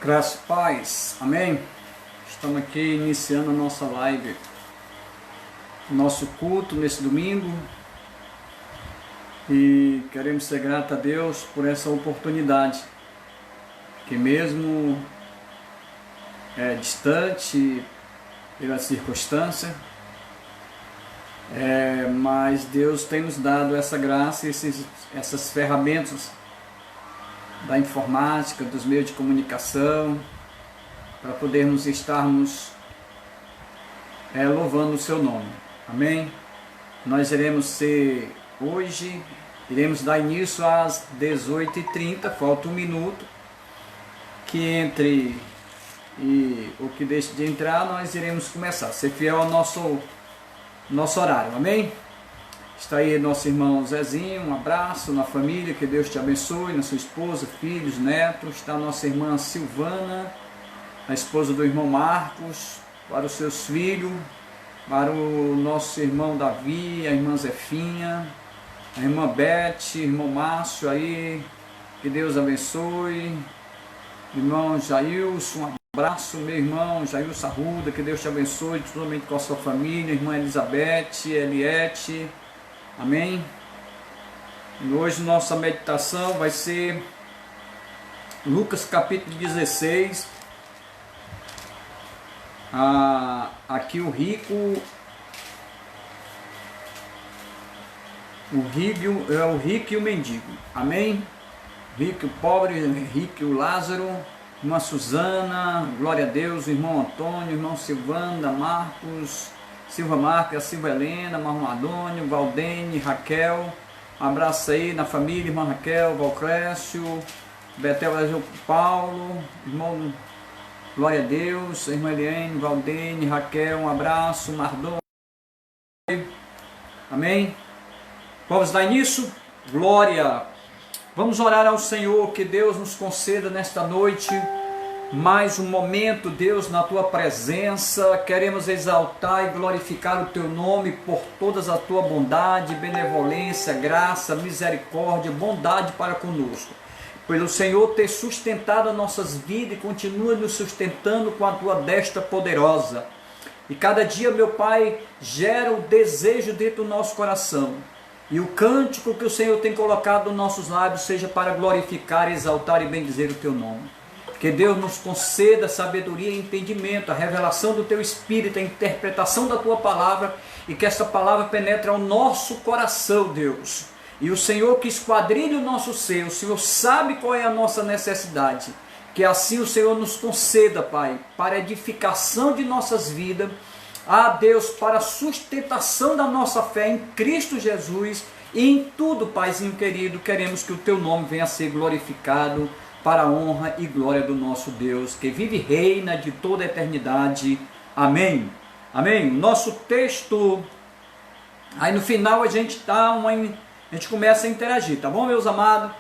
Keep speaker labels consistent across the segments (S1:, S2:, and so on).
S1: Graça e paz, amém? Estamos aqui iniciando a nossa live, nosso culto nesse domingo e queremos ser gratos a Deus por essa oportunidade, que mesmo distante pela circunstância, mas Deus tem nos dado essa graça e essas ferramentas da informática, dos meios de comunicação, para podermos estarmos louvando o seu nome, amém? Nós iremos dar início às 18h30, falta um minuto, que entre e o que deixe de entrar, nós iremos começar, ser fiel ao nosso horário, amém? Está aí nosso irmão Zezinho, um abraço na família, que Deus te abençoe, na sua esposa, filhos, netos. Está a nossa irmã Silvana, a esposa do irmão Marcos, para os seus filhos, para o nosso irmão Davi, a irmã Zefinha, a irmã Beth, irmão Márcio aí, que Deus abençoe. Irmão Jailson, um abraço, meu irmão Jailson Arruda, que Deus te abençoe, juntamente com a sua família, irmã Elizabeth, Eliette. Amém? E hoje nossa meditação vai ser Lucas capítulo 16. Aqui o rico e o mendigo. Amém? O rico e o pobre, o rico e o Lázaro, irmã Suzana, glória a Deus, o irmão Antônio, o irmão Silvana, Marcos, Silva Marca, Silva Helena, Marmadônio, Valdene, Raquel, um abraço aí na família, irmã Raquel, Valcrécio, Betel, Paulo, irmão, glória a Deus, irmã Eliane, Valdene, Raquel, um abraço, Mardônio, amém? Vamos dar início? Glória! Vamos orar ao Senhor, que Deus nos conceda nesta noite mais um momento, Deus, na Tua presença. Queremos exaltar e glorificar o Teu nome por todas a Tua bondade, benevolência, graça, misericórdia, bondade para conosco. Pelo Senhor ter sustentado as nossas vidas e continua nos sustentando com a Tua destra poderosa. E cada dia, meu Pai, gera o desejo dentro do nosso coração. E o cântico que o Senhor tem colocado nos nossos lábios seja para glorificar, exaltar e bendizer o Teu nome. Que Deus nos conceda sabedoria e entendimento, a revelação do Teu Espírito, a interpretação da Tua palavra, e que essa palavra penetre ao nosso coração, Deus. E o Senhor que esquadrilha o nosso ser, o Senhor sabe qual é a nossa necessidade. Que assim o Senhor nos conceda, Pai, para edificação de nossas vidas, Deus, para a sustentação da nossa fé em Cristo Jesus, e em tudo, Paizinho querido, queremos que o Teu nome venha a ser glorificado, para a honra e glória do nosso Deus, que vive e reina de toda a eternidade. Amém. Amém. Nosso texto, aí no final a gente começa a interagir, tá bom, meus amados?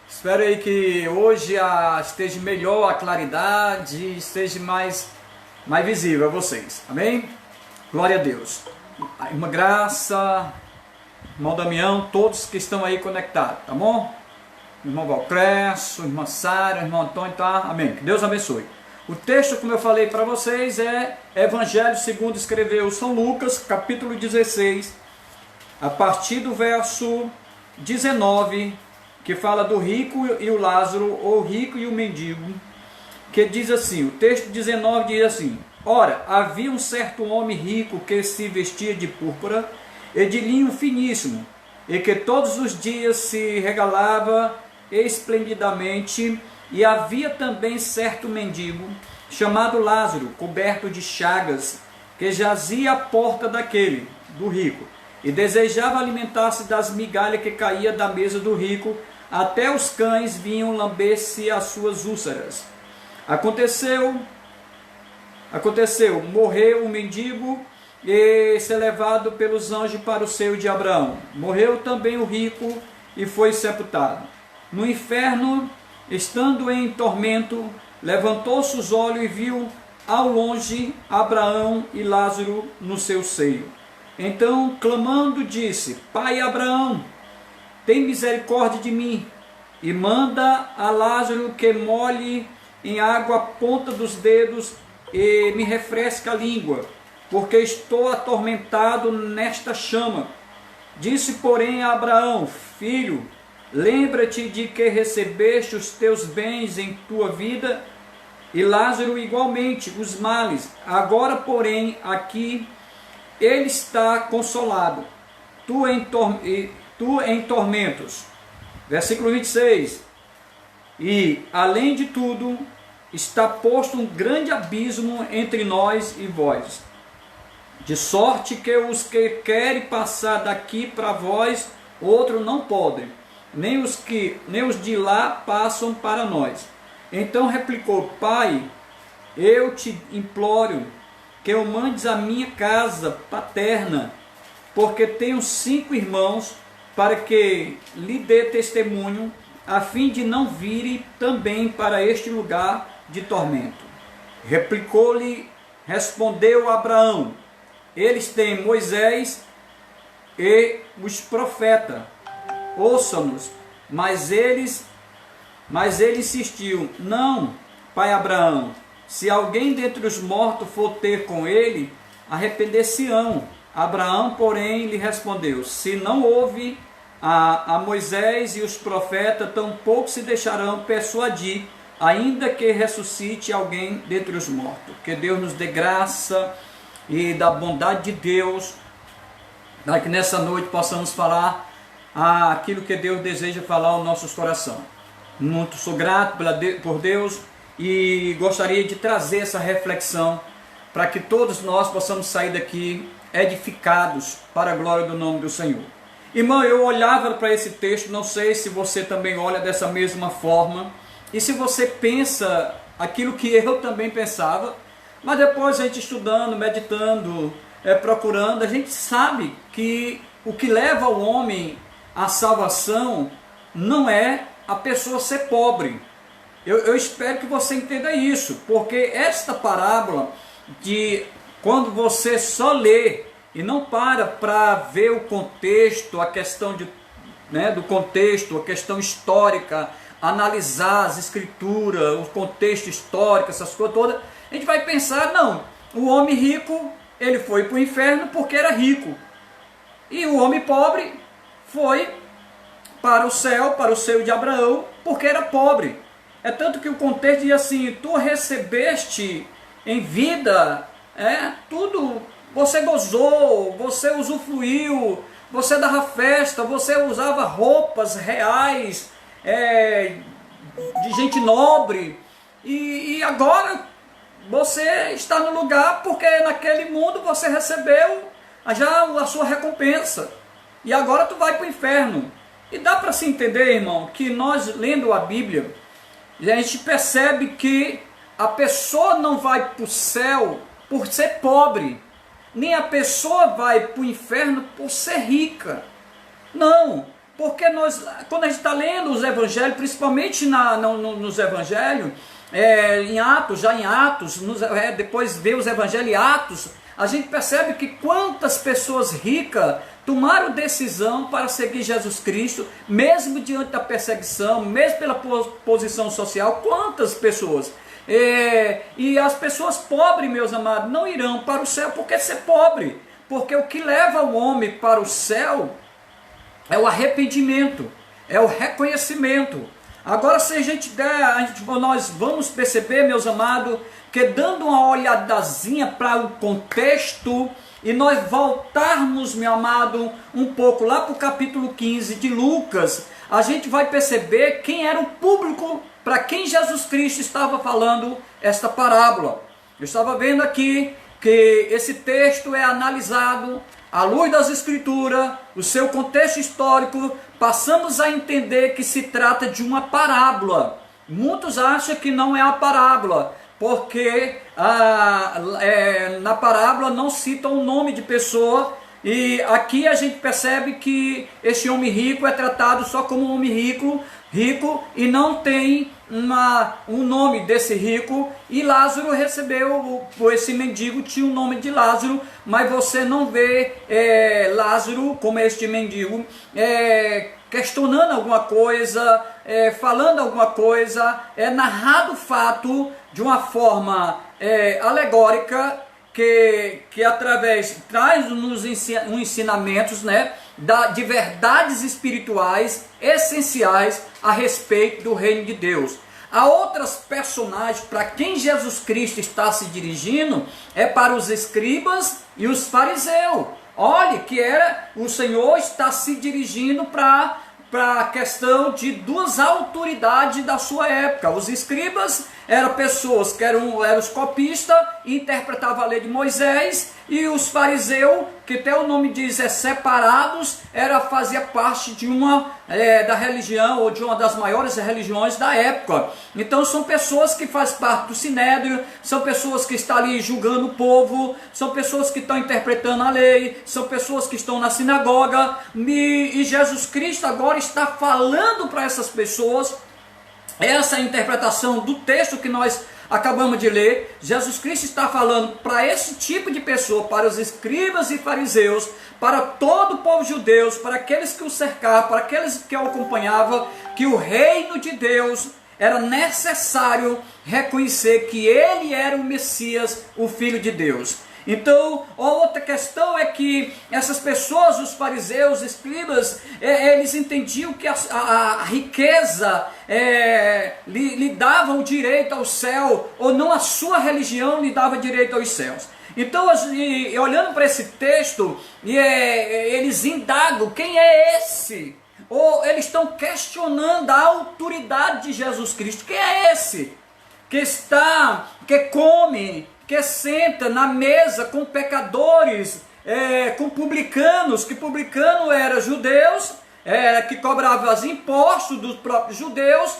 S1: Espero aí que hoje esteja melhor a claridade, esteja mais visível a vocês. Amém? Glória a Deus. Irmã Graça, irmão Damião, todos que estão aí conectados, tá bom? Irmão Valcrécio, irmã Sara, irmão Antônio, tá? Amém. Que Deus abençoe. O texto, como eu falei para vocês, é Evangelho segundo escreveu São Lucas, capítulo 16, a partir do verso 19, que fala do rico e o Lázaro, ou o rico e o mendigo, que diz assim, o texto 19 diz assim: Ora, havia um certo homem rico que se vestia de púrpura e de linho finíssimo, e que todos os dias se regalava esplendidamente, e havia também certo mendigo, chamado Lázaro, coberto de chagas, que jazia à porta do rico, e desejava alimentar-se das migalhas que caía da mesa do rico, até os cães vinham lamber-se as suas úlceras. Aconteceu, morreu o mendigo, e ser levado pelos anjos para o seio de Abraão. Morreu também o rico, e foi sepultado. No inferno, estando em tormento, levantou-se os olhos e viu ao longe Abraão e Lázaro no seu seio. Então, clamando, disse: Pai Abraão, tem misericórdia de mim, e manda a Lázaro que molhe em água a ponta dos dedos e me refresca a língua, porque estou atormentado nesta chama. Disse, porém, a Abraão: filho, lembra-te de que recebeste os teus bens em tua vida, e Lázaro igualmente os males. Agora, porém, aqui ele está consolado, tu em tormentos. Versículo 26. E, além de tudo, está posto um grande abismo entre nós e vós, de sorte que os que querem passar daqui para vós, outro não podem, nem os de lá passam para nós. Então replicou: pai, eu te imploro que eu mandes a minha casa paterna, porque tenho 5 irmãos, para que lhe dê testemunho, a fim de não virem também para este lugar de tormento. Respondeu Abraão: eles têm Moisés e os profetas, ouçam-nos. Mas ele insistiu: não, pai Abraão, se alguém dentre os mortos for ter com ele, arrepender-se-ão. Abraão, porém, lhe respondeu: se não houve a Moisés e os profetas, tampouco se deixarão persuadir, ainda que ressuscite alguém dentre os mortos. Que Deus nos dê graça e da bondade de Deus, para que nessa noite possamos falar aquilo que Deus deseja falar aos nossos corações. Muito sou grato por Deus e gostaria de trazer essa reflexão para que todos nós possamos sair daqui edificados para a glória do nome do Senhor. Irmão, eu olhava para esse texto, não sei se você também olha dessa mesma forma, e se você pensa aquilo que eu também pensava, mas depois a gente estudando, meditando, procurando, a gente sabe que o que leva o homem à salvação não é a pessoa ser pobre. Eu espero que você entenda isso, porque esta parábola, de quando você só lê e não para ver o contexto, a questão do contexto, a questão histórica, analisar as escrituras, o contexto histórico, essas coisas todas, a gente vai pensar: não, o homem rico, ele foi para o inferno porque era rico, e o homem pobre foi para o céu, para o seio de Abraão, porque era pobre. É tanto que o contexto diz assim: tu recebeste em vida tudo, você gozou, você usufruiu, você dava festa, você usava roupas reais, de gente nobre, e agora você está no lugar porque naquele mundo você recebeu já a sua recompensa, e agora tu vai para o inferno. E dá para se entender, irmão, que nós lendo a Bíblia, a gente percebe que a pessoa não vai para o céu por ser pobre, nem a pessoa vai para o inferno por ser rica. Não, porque quando a gente está lendo os evangelhos, principalmente nos evangelhos, em Atos, depois vê os evangelhos em Atos, a gente percebe que quantas pessoas ricas tomaram decisão para seguir Jesus Cristo, mesmo diante da perseguição, mesmo pela posição social. Quantas pessoas? E as pessoas pobres, meus amados, não irão para o céu porque ser pobre, porque o que leva o homem para o céu é o arrependimento, é o reconhecimento. Agora, se a gente nós vamos perceber, meus amados, que dando uma olhadazinha para o contexto, e nós voltarmos, meu amado, um pouco lá para o capítulo 15 de Lucas, a gente vai perceber quem era o público para quem Jesus Cristo estava falando esta parábola. Eu estava vendo aqui que esse texto é analisado à luz das Escrituras, o seu contexto histórico, passamos a entender que se trata de uma parábola. Muitos acham que não é uma parábola, porque na parábola não cita o nome de pessoa, e aqui a gente percebe que esse homem rico é tratado só como um homem rico, e não tem um nome desse rico. E Lázaro recebeu, esse mendigo tinha o nome de Lázaro, mas você não vê Lázaro como este mendigo questionando alguma coisa, falando alguma coisa, é narrado o fato de uma forma alegórica, que através traz-nos ensinamentos, né, de verdades espirituais essenciais a respeito do reino de Deus. Há outras personagens para quem Jesus Cristo está se dirigindo, é para os escribas e os fariseus. Olhe que o Senhor está se dirigindo para a questão de duas autoridades da sua época. Os escribas eram pessoas que eram os copistas e interpretavam a lei de Moisés, e os fariseus, que até o nome diz separados, fazia parte de da religião, ou de uma das maiores religiões da época. Então são pessoas que fazem parte do sinédrio, são pessoas que estão ali julgando o povo, são pessoas que estão interpretando a lei, são pessoas que estão na sinagoga, e Jesus Cristo agora está falando para essas pessoas. Essa interpretação do texto que nós acabamos de ler, Jesus Cristo está falando para esse tipo de pessoa, para os escribas e fariseus, para todo o povo judeu, para aqueles que o cercavam, para aqueles que o acompanhavam, que o reino de Deus era necessário reconhecer que ele era o Messias, o Filho de Deus. Então, a outra questão é que essas pessoas, os fariseus, os escribas, eles entendiam que a riqueza lhe dava o direito ao céu, ou não a sua religião lhe dava direito aos céus. Então, olhando para esse texto, eles indagam quem é esse, ou eles estão questionando a autoridade de Jesus Cristo. Quem é esse que come, que senta na mesa com pecadores, com publicanos, que publicano era judeus, que cobrava os impostos dos próprios judeus,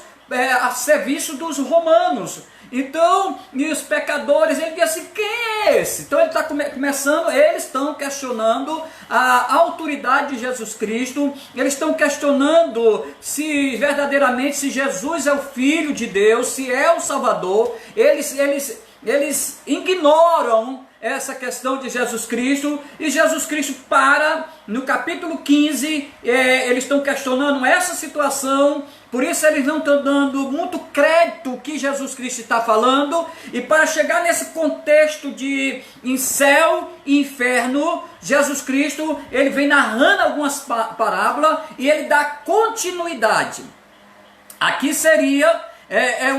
S1: a serviço dos romanos. Então, e os pecadores, ele diz assim, quem é esse? Então ele está começando, eles estão questionando a autoridade de Jesus Cristo, eles estão questionando se verdadeiramente, se Jesus é o Filho de Deus, se é o Salvador. Eles ignoram essa questão de Jesus Cristo, e Jesus Cristo no capítulo 15, eles estão questionando essa situação, por isso eles não estão dando muito crédito que Jesus Cristo está falando, e para chegar nesse contexto de em céu e inferno, Jesus Cristo, ele vem narrando algumas parábolas, e ele dá continuidade. Aqui seria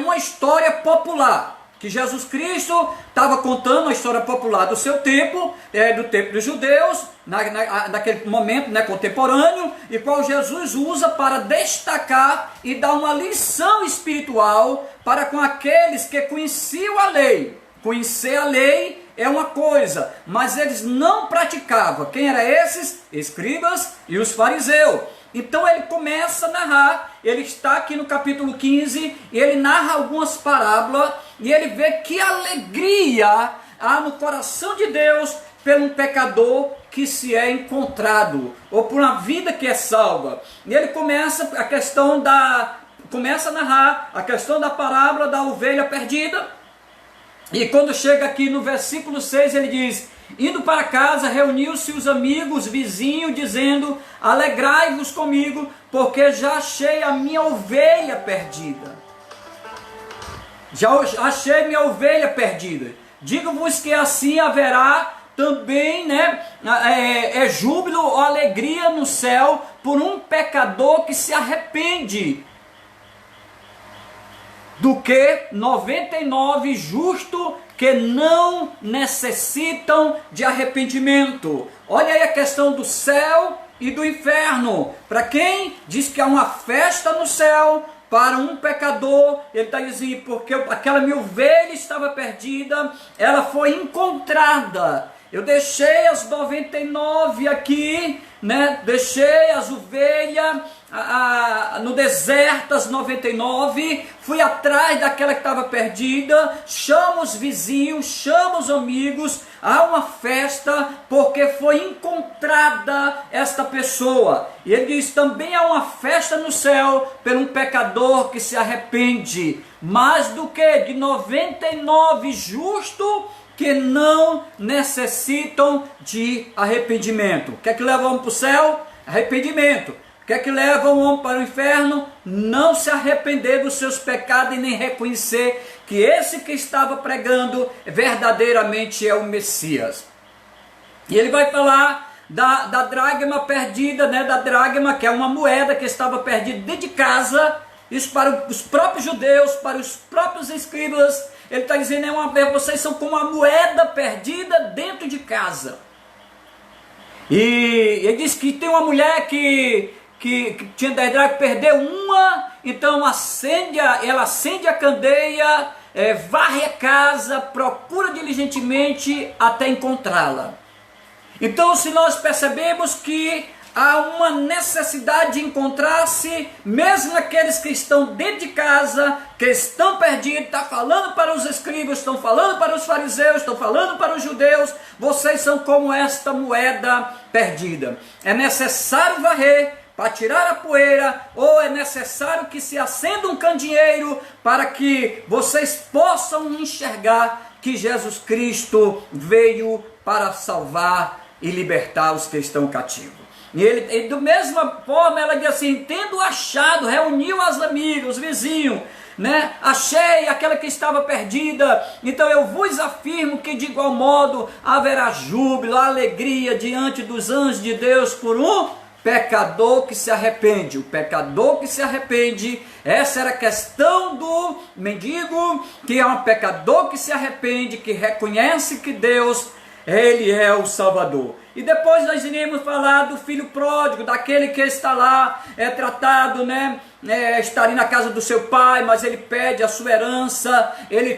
S1: uma história popular, que Jesus Cristo estava contando a história popular do seu tempo, do tempo dos judeus, naquele momento, né, contemporâneo, e qual Jesus usa para destacar e dar uma lição espiritual para com aqueles que conheciam a lei. Conhecer a lei é uma coisa, mas eles não praticavam. Quem eram esses? Escribas e os fariseus. Então ele começa a narrar, ele está aqui no capítulo 15, e ele narra algumas parábolas, e ele vê que alegria há no coração de Deus pelo um pecador que se é encontrado, ou por uma vida que é salva. E ele começa a narrar a questão da parábola da ovelha perdida, e quando chega aqui no versículo 6, ele diz: indo para casa, reuniu-se os amigos, vizinhos, dizendo: alegrai-vos comigo, porque já achei a minha ovelha perdida. Já achei minha ovelha perdida. Digo-vos que assim haverá também, né, júbilo ou alegria no céu por um pecador que se arrepende, do que 99 justos que não necessitam de arrependimento. Olha aí a questão do céu e do inferno. Para quem diz que há uma festa no céu, para um pecador, ele está dizendo, porque aquela minha ovelha estava perdida, ela foi encontrada. Eu deixei as 99 aqui, né? Deixei as ovelhas no deserto, as 99, fui atrás daquela que estava perdida, chamo os vizinhos, chamo os amigos, há uma festa, porque foi encontrada esta pessoa. E ele diz, também há uma festa no céu, por um pecador que se arrepende, mais do que de 99 justos, que não necessitam de arrependimento. O que é que leva para o céu? Arrependimento. O que é que leva o homem para o inferno? Não se arrepender dos seus pecados e nem reconhecer que esse que estava pregando verdadeiramente é o Messias. E ele vai falar da dracma perdida, né? Da dracma, que é uma moeda que estava perdida dentro de casa. Isso para os próprios judeus, para os próprios escribas. Ele está dizendo, vocês são como uma moeda perdida dentro de casa. E ele diz que tem uma mulher que tinha 10 dracmas, perdeu uma, então ela acende a candeia, varre a casa, procura diligentemente até encontrá-la. Então, se nós percebemos que há uma necessidade de encontrar-se, mesmo aqueles que estão dentro de casa, que estão perdidos, está falando para os escribas, estão falando para os fariseus, estão falando para os judeus, vocês são como esta moeda perdida. É necessário varrer para tirar a poeira, ou é necessário que se acenda um candeeiro para que vocês possam enxergar que Jesus Cristo veio para salvar e libertar os que estão cativos. E da mesma forma ela diz assim, tendo achado, reuniu as amigas, os vizinhos, né? Achei aquela que estava perdida, então eu vos afirmo que de igual modo haverá júbilo, alegria diante dos anjos de Deus por um pecador que se arrepende. O pecador que se arrepende, essa era a questão do mendigo, que é um pecador que se arrepende, que reconhece que Deus, Ele é o Salvador. E depois nós iremos falar do filho pródigo, daquele que está lá, tratado, né? Está ali na casa do seu pai, mas ele pede a sua herança, ele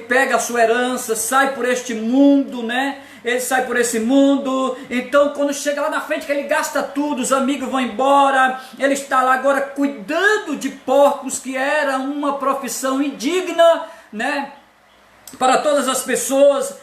S1: pega a sua herança, sai por este mundo, né? Ele sai por esse mundo, então quando chega lá na frente que ele gasta tudo, os amigos vão embora, ele está lá agora cuidando de porcos, que era uma profissão indigna, né? Para todas as pessoas,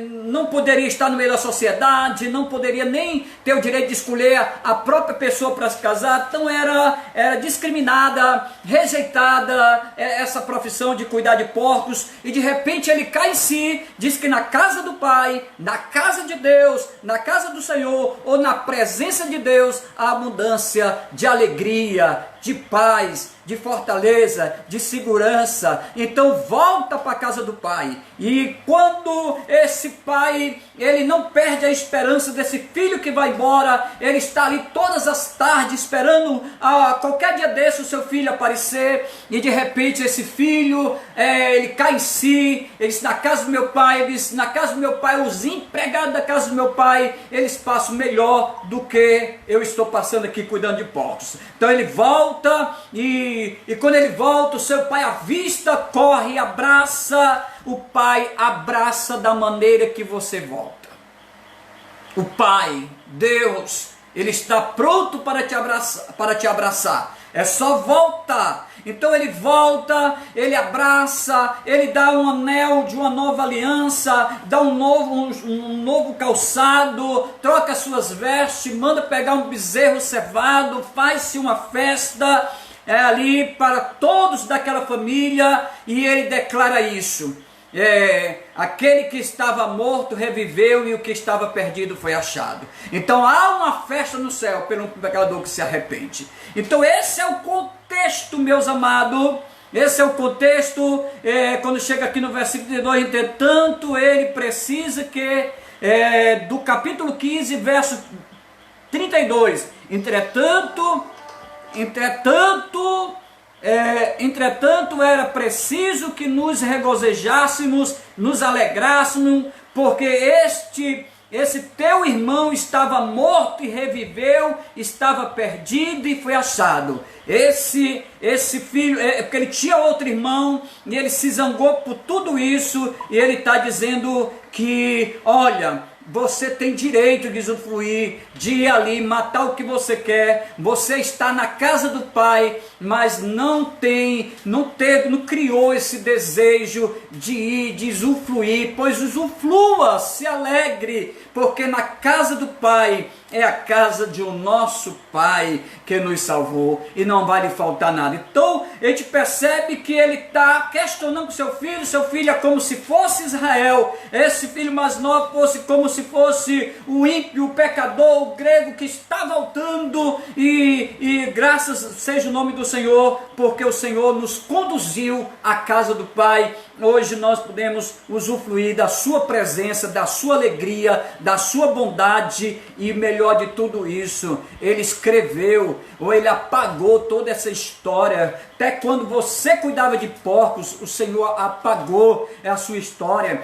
S1: não poderia estar no meio da sociedade, não poderia nem ter o direito de escolher a própria pessoa para se casar, então era discriminada, rejeitada essa profissão de cuidar de porcos, e de repente ele cai em si, diz que na casa do Pai, na casa de Deus, na casa do Senhor, ou na presença de Deus, há abundância de alegria, de paz, de fortaleza, de segurança. Então volta para a casa do Pai, e quando esse pai, ele não perde a esperança desse filho que vai embora, ele está ali todas as tardes esperando qualquer dia desse o seu filho aparecer, e de repente esse filho, ele cai em si, ele diz, na casa do meu pai, ele diz, na casa do meu pai, os empregados da casa do meu pai, eles passam melhor do que eu estou passando aqui cuidando de porcos. Então ele volta, e quando ele volta, o seu pai avista, corre, abraça. O pai abraça da maneira que você volta. O Pai, Deus, Ele está pronto para te abraçar. É só voltar. Então ele volta, ele abraça, ele dá um anel de uma nova aliança, dá um novo calçado, troca suas vestes, manda pegar um bezerro cevado, faz-se uma festa ali para todos daquela família, e ele declara isso. Aquele que estava morto reviveu, e o que estava perdido foi achado. Então há uma festa no céu pelo pecador que se arrepende. Então esse é o contexto, meus amados. Esse é o contexto, quando chega aqui no versículo 32, entretanto ele precisa que, do capítulo 15, verso 32, entretanto era preciso que nos regozijássemos, nos alegrássemos, porque esse teu irmão estava morto e reviveu, estava perdido e foi achado. Esse filho, porque ele tinha outro irmão, e ele se zangou por tudo isso, e ele está dizendo que, olha, você tem direito de usufruir, de ir ali, matar o que você quer. Você está na casa do Pai, mas não criou esse desejo de ir, de usufruir. Pois usufrua, se alegre, porque na casa do Pai é a casa de um nosso Pai que nos salvou e não vai lhe faltar nada. Então, a gente percebe que ele está questionando seu filho é como se fosse Israel, esse filho mais novo fosse como se fosse o ímpio, o pecador, o grego que está voltando, e graças seja o nome do Senhor, porque o Senhor nos conduziu à casa do Pai. Hoje nós podemos usufruir da sua presença, da sua alegria, da sua bondade, e melhor de tudo isso, ele escreveu, ou ele apagou toda essa história. Até quando você cuidava de porcos, o Senhor apagou a sua história.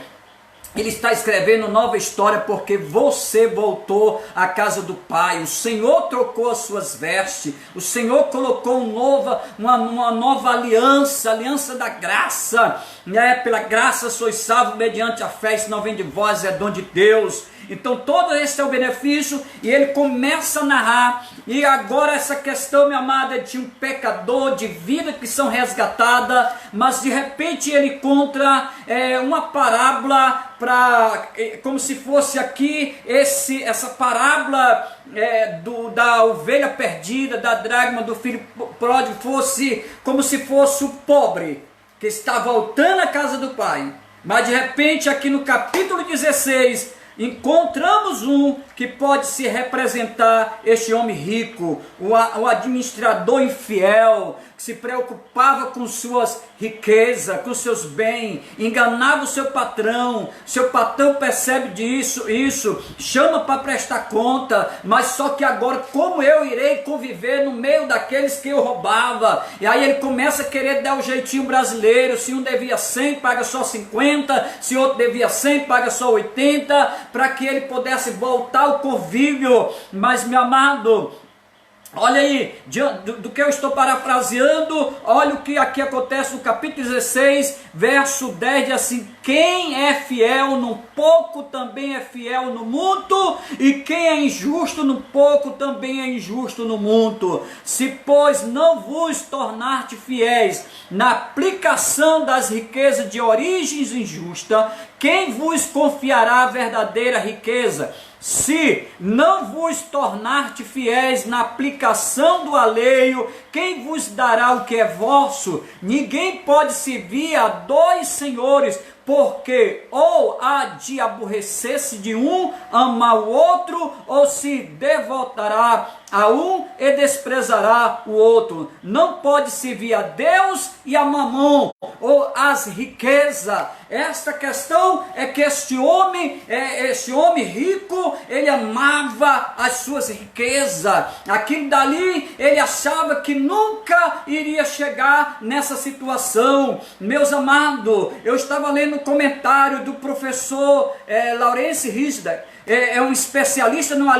S1: Ele está escrevendo nova história porque você voltou à casa do Pai. O Senhor trocou as suas vestes. O Senhor colocou uma nova aliança, aliança da graça. Pela graça sois salvos mediante a fé, isso não vem de vós, é dom de Deus. Então todo esse é o benefício, e ele começa a narrar. E agora essa questão, minha amada, de um pecador, de vida que são resgatadas, mas de repente ele conta uma parábola, como se fosse aqui essa parábola da ovelha perdida, da dracma, do filho pródigo, fosse como se fosse o pobre que está voltando à casa do Pai. Mas de repente aqui no capítulo 16, encontramos um que pode se representar este homem rico, o administrador infiel, que se preocupava com suas riquezas, com seus bens, enganava o seu patrão percebe isso, chama para prestar conta, mas só que agora como eu irei conviver no meio daqueles que eu roubava? E aí ele começa a querer dar o jeitinho brasileiro, se um devia 100, paga só 50, se outro devia 100, paga só 80, para que ele pudesse voltar ao convívio. Mas, meu amado, olha aí, do que eu estou parafraseando, olha o que aqui acontece no capítulo 16, verso 10, diz assim: quem é fiel no pouco também é fiel no muito, e quem é injusto no pouco também é injusto no muito. Se, pois, não vos tornarte fiéis na aplicação das riquezas de origens injustas, quem vos confiará a verdadeira riqueza? Se não vos tornarte fiéis na aplicação do alheio, quem vos dará o que é vosso? Ninguém pode servir a dois senhores, porque ou há de aborrecer-se de um, amar o outro, ou se devotará a um e desprezará o outro. Não pode servir a Deus e a mamão, ou as riquezas. Esta questão é que esse homem rico, ele amava as suas riquezas. Aquilo dali, ele achava que nunca iria chegar nessa situação. Meus amados, eu estava lendo um comentário do professor Laurence Risda, é um especialista na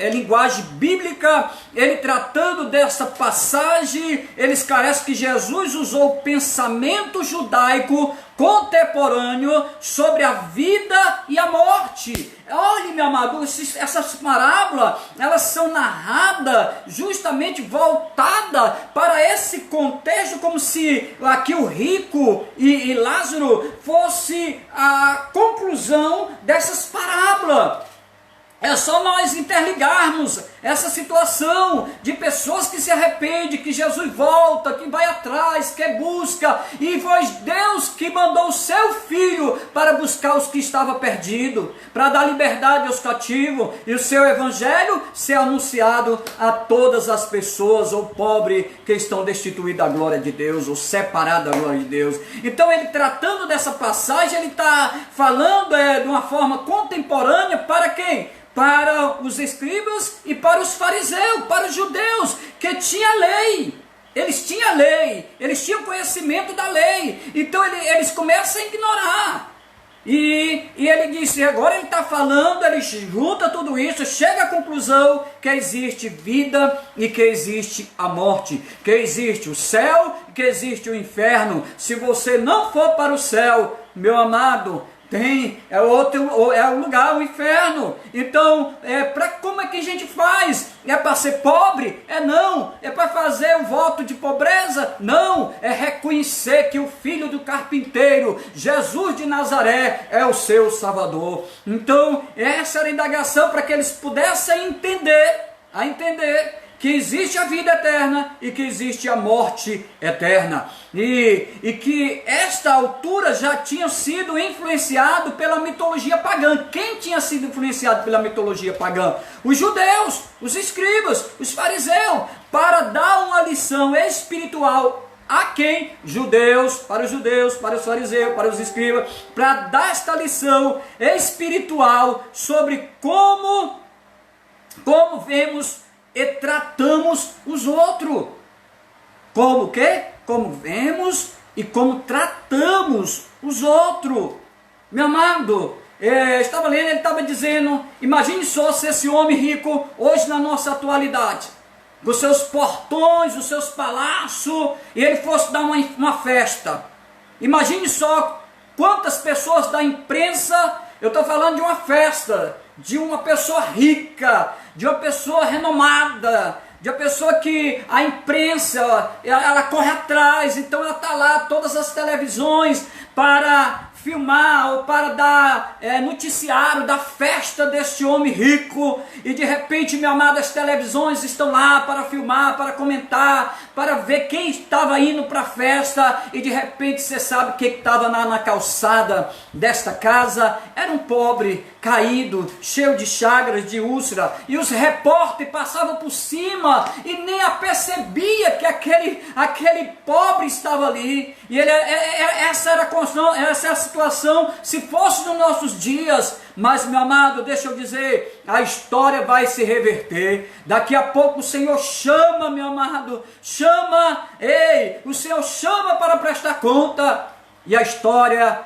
S1: linguagem bíblica. Ele tratando dessa passagem, ele esclarece que Jesus usou o pensamento judaico contemporâneo sobre a vida e a morte. Olha, meu amado, essas parábolas, elas são narradas justamente voltadas para esse contexto, como se aqui o rico e Lázaro fosse a conclusão dessas parábolas. É só nós interligarmos essa situação de pessoas que se arrependem, que Jesus volta, que vai atrás, que busca, e foi Deus que mandou o seu Filho para buscar os que estavam perdidos, para dar liberdade aos cativos, e o seu evangelho ser anunciado a todas as pessoas, ou pobres que estão destituídos da glória de Deus, ou separados da glória de Deus. Então ele, tratando dessa passagem, ele está falando de uma forma contemporânea para quem? Para os escribas e para os fariseus, para os judeus, que tinham lei. Eles tinham lei, eles tinham conhecimento da lei. Então eles começam a ignorar. E ele disse, agora ele está falando, ele junta tudo isso, chega à conclusão que existe vida e que existe a morte, que existe o céu e que existe o inferno. Se você não for para o céu, meu amado, Tem, é o lugar, o inferno. Então, como é que a gente faz? É para ser pobre? Não. É para fazer o voto de pobreza? Não. É reconhecer que o filho do carpinteiro, Jesus de Nazaré, é o seu Salvador. Então, essa era a indagação para que eles pudessem entender que existe a vida eterna e que existe a morte eterna. E que esta altura já tinha sido influenciado pela mitologia pagã. Quem tinha sido influenciado pela mitologia pagã? Os judeus, os escribas, os fariseus, para dar uma lição espiritual a quem? Para os fariseus, para os escribas, para dar esta lição espiritual sobre como vemos e tratamos os outros. Como o quê? Como vemos e como tratamos os outros. Meu amado, estava lendo, ele estava dizendo, imagine só se esse homem rico, hoje na nossa atualidade, com os seus portões, os seus palácios, e ele fosse dar uma festa. Imagine só quantas pessoas da imprensa, eu estou falando de uma festa, de uma pessoa rica, de uma pessoa renomada, de uma pessoa que a imprensa, ela corre atrás, então ela está lá, todas as televisões, para filmar ou para dar noticiário da festa deste homem rico, e de repente, meu amado, as televisões estão lá para filmar, para comentar, para ver quem estava indo para a festa, e de repente você sabe quem estava na calçada desta casa? Era um pobre, caído, cheio de chagas, de úlcera, e os repórteres passavam por cima e nem apercebia que aquele pobre estava ali. E essa era a situação se fosse nos nossos dias. Mas, meu amado, deixa eu dizer, a história vai se reverter. Daqui a pouco o Senhor chama, meu amado, o Senhor chama para prestar conta. E a história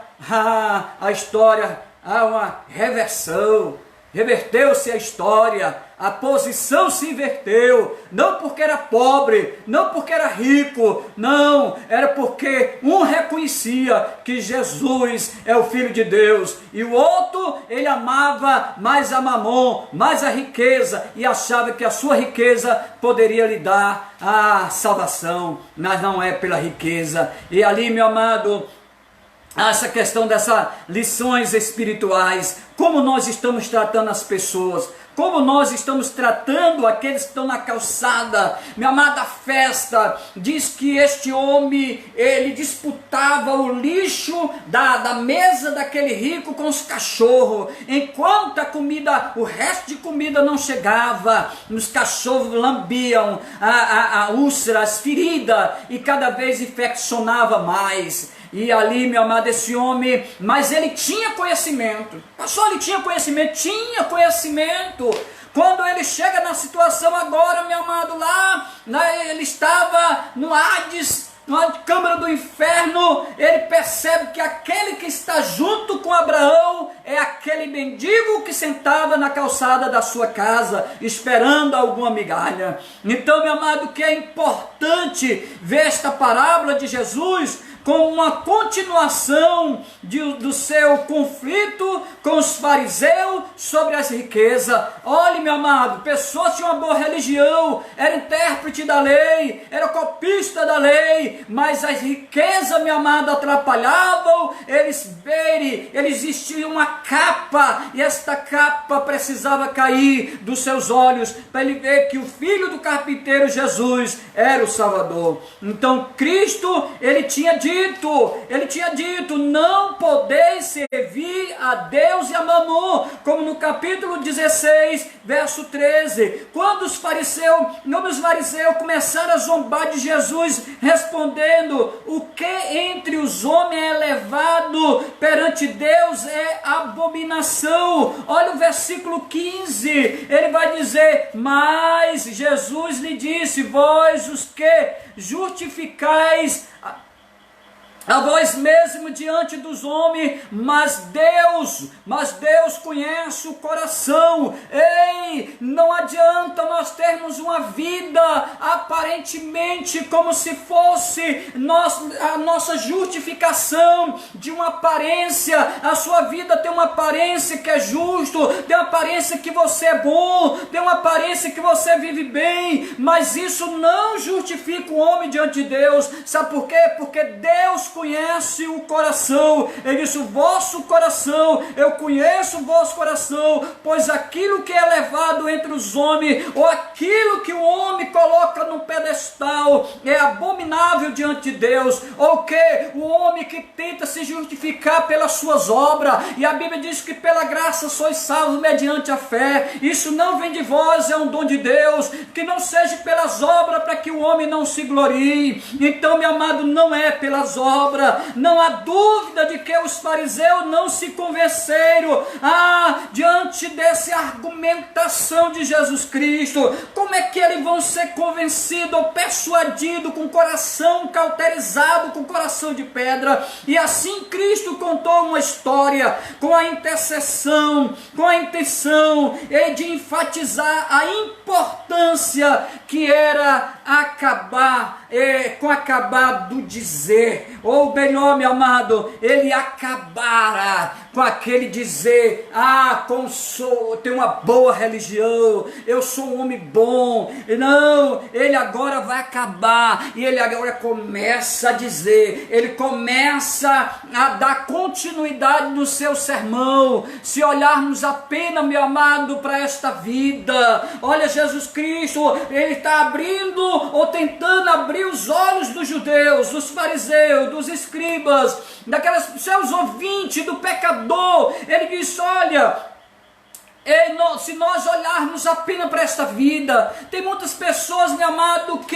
S1: há uma reversão. Reverteu-se a história, a posição se inverteu, não porque era pobre, não porque era rico, não, era porque um reconhecia que Jesus é o Filho de Deus, e o outro, ele amava mais a mamon, mais a riqueza, e achava que a sua riqueza poderia lhe dar a salvação, mas não é pela riqueza. E ali, meu amado, essa questão dessas lições espirituais, como nós estamos tratando as pessoas, como nós estamos tratando aqueles que estão na calçada. Minha amada, festa, diz que este homem, ele disputava o lixo da mesa daquele rico com os cachorros, enquanto a comida, o resto de comida não chegava, os cachorros lambiam a úlcera, as feridas, e cada vez infeccionava mais. E ali, meu amado, esse homem, mas ele tinha conhecimento. Pastor, ele tinha conhecimento? Tinha conhecimento. Quando ele chega na situação agora, meu amado, ele estava no Hades, na câmara do inferno, ele percebe que aquele que está junto com Abraão é aquele mendigo que sentava na calçada da sua casa, esperando alguma migalha. Então, meu amado, que é importante ver esta parábola de Jesus como uma continuação do seu conflito com os fariseus sobre as riquezas. Olhe, meu amado, pessoas tinham uma boa religião, era intérprete da lei, era copista da lei, mas as riquezas, meu amado, atrapalhavam eles verem. Existia uma capa, e esta capa precisava cair dos seus olhos, para ele ver que o filho do carpinteiro, Jesus, era o Salvador. Então Cristo, ele tinha dito, não podeis servir a Deus e a mamon, como no capítulo 16, verso 13, quando os fariseus começaram a zombar de Jesus, respondendo: o que entre os homens é elevado, perante Deus é abominação. Olha o versículo 15, ele vai dizer: mas Jesus lhe disse: vós os que justificais a voz mesmo diante dos homens, mas Deus conhece o coração. Ei, não adianta nós termos uma vida aparentemente como se fosse a nossa justificação de uma aparência. A sua vida tem uma aparência que é justo, tem uma aparência que você é bom, tem uma aparência que você vive bem, mas isso não justifica o homem diante de Deus. Sabe por quê? Porque Deus conhece o coração. Ele disse: o vosso coração, eu conheço o vosso coração, pois aquilo que é levado entre os homens, ou aquilo que o homem coloca no pedestal, é abominável diante de Deus. Ou que o homem que tenta se justificar pelas suas obras, e a Bíblia diz que pela graça sois salvos mediante a fé. Isso não vem de vós, é um dom de Deus, que não seja pelas obras, para que o homem não se glorie. Então, meu amado, não é pelas obras. Não há dúvida de que os fariseus não se convenceram diante dessa argumentação de Jesus Cristo. Como é que eles vão ser convencidos ou persuadidos com o coração cauterizado, com o coração de pedra? E assim Cristo contou uma história com a intercessão, com a intenção de enfatizar a importância que era acabar do dizer, ou melhor, meu amado, ele acabara com aquele dizer: tenho uma boa religião, eu sou um homem bom. Não, ele agora vai acabar, e ele agora começa a dizer, ele começa a dar continuidade no seu sermão. Se olharmos apenas, meu amado, para esta vida, olha, Jesus Cristo, ele está abrindo, ou tentando abrir os olhos dos judeus, dos fariseus, dos escribas, daqueles seus ouvintes, do pecador. Ele diz: olha, se nós olharmos apenas para esta vida, tem muitas pessoas, meu amado, que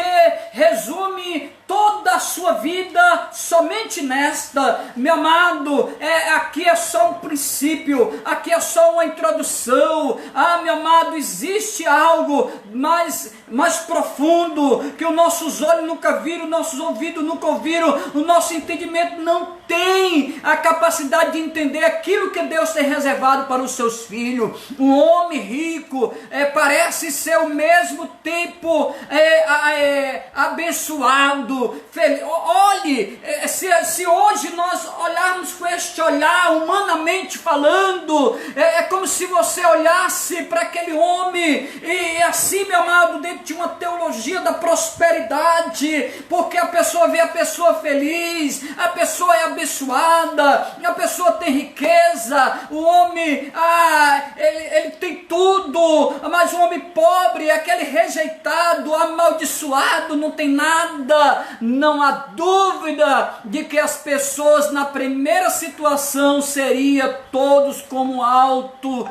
S1: resume toda a sua vida somente nesta. Meu amado, aqui é só um princípio, aqui é só uma introdução. Meu amado, existe algo mais profundo, que os nossos olhos nunca viram, nossos ouvidos nunca ouviram, o nosso entendimento não tem a capacidade de entender aquilo que Deus tem reservado para os seus filhos. Um homem rico parece ser ao mesmo tempo abençoado, feliz. Olhe, se hoje nós olharmos com este olhar, humanamente falando, é como se você olhasse para aquele homem, e assim, meu amado, dentro de uma teologia da prosperidade, porque a pessoa vê a pessoa feliz, a pessoa é abençoada, a pessoa tem riqueza, o homem, ele tem tudo, mas o homem pobre, aquele rejeitado, amaldiçoado, não tem nada. Não há dúvida de que as pessoas na primeira situação seria todos como alto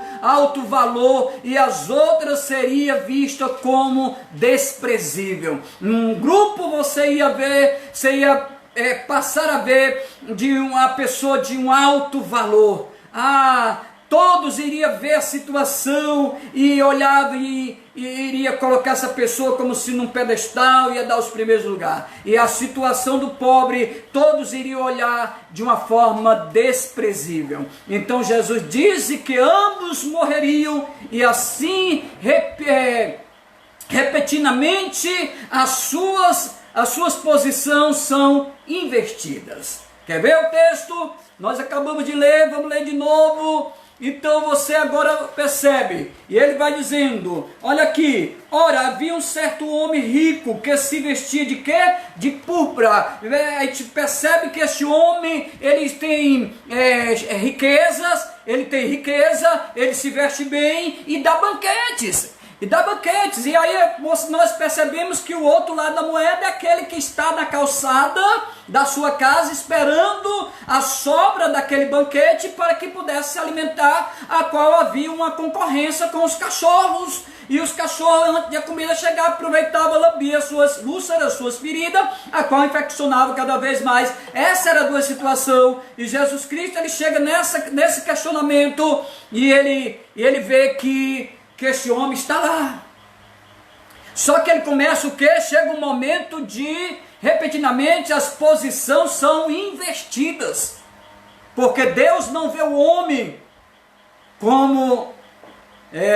S1: valor, e as outras seria vista como desprezível. Um grupo você ia passar a ver de uma pessoa de um alto valor. Todos iriam ver a situação e olhar e iria colocar essa pessoa como se num pedestal, ia dar os primeiros lugares. E a situação do pobre, todos iriam olhar de uma forma desprezível. Então Jesus disse que ambos morreriam, e assim repetidamente as suas posições são invertidas. Quer ver o texto? Nós acabamos de ler, vamos ler de novo. Então você agora percebe, e ele vai dizendo, olha aqui: ora, havia um certo homem rico que se vestia de quê? De púrpura. A gente percebe que esse homem, ele tem riquezas, ele se veste bem e dá banquetes. E aí nós percebemos que o outro lado da moeda é aquele que está na calçada da sua casa esperando a sobra daquele banquete para que pudesse se alimentar, a qual havia uma concorrência com os cachorros. E os cachorros, antes de a comida chegar, aproveitavam, lambiam as suas úlceras, as suas feridas, a qual infeccionava cada vez mais. Essa era a duas situação. E Jesus Cristo, ele chega nesse questionamento, e ele vê que esse homem está lá. Só que ele começa o quê? Chega um momento de repetidamente as posições são invertidas, porque Deus não vê o homem como,